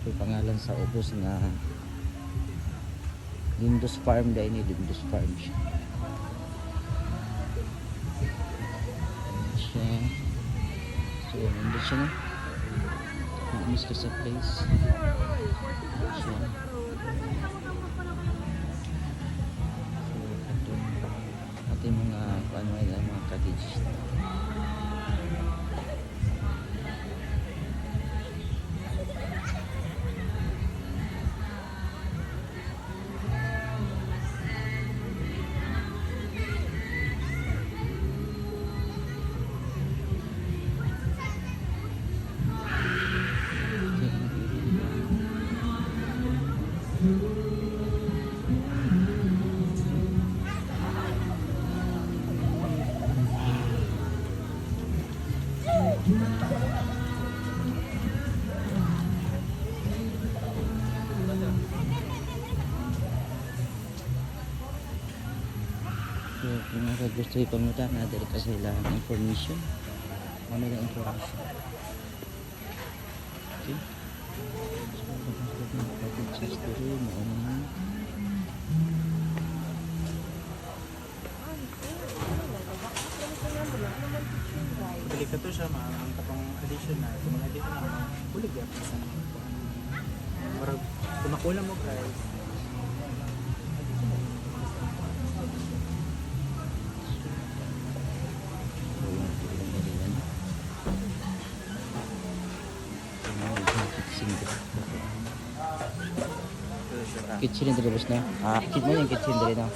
So pangalan sa ubos nga Lindos Farm dahil ni Lindos Farm siya. So Lindos siya na. Namiss ka sa place. So ito yung mga paano yan, mga cottage. So, kung gusto ipamuta na dahil kasi kailangan information. Ano na information? Okay. So, package history, mauna na. Balik ka to siya, ang tapang additional. Kung mga additional, bulig yan. Marag, kung nakulang mo guys, Kitchen din boss na. Kitchen mo yung kitchen din na.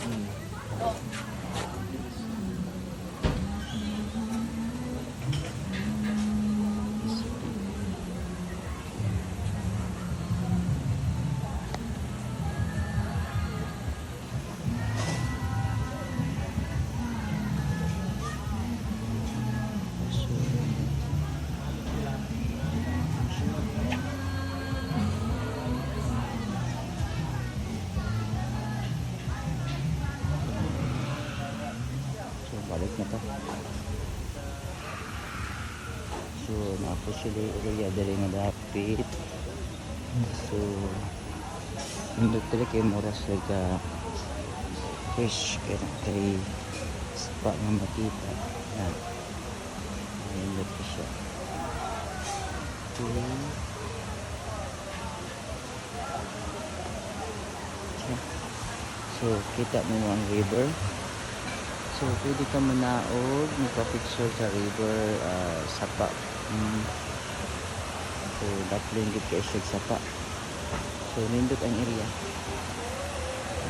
Balik na to. So napo sila area dali nga dapit. So hindi talaga kayo moras like fish kay spa nga makita. Yan. Ayan ko siya. So kita mo ang river. So, pwede ka manaog, magpa-picture sa river, sapa. So, daplingit ka isig sapa. So, nindot ang area.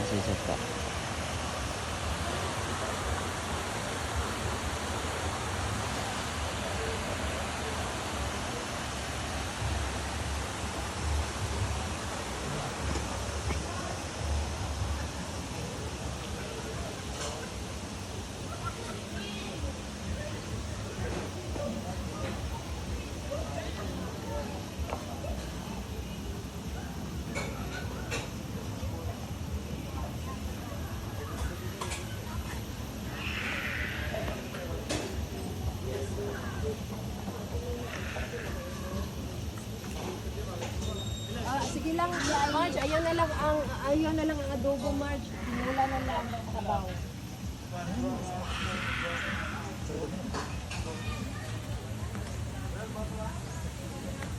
Nasa sapa. Sige lang, Marge, ayan na lang ang adobo, Marge. Wala na lang sabaw.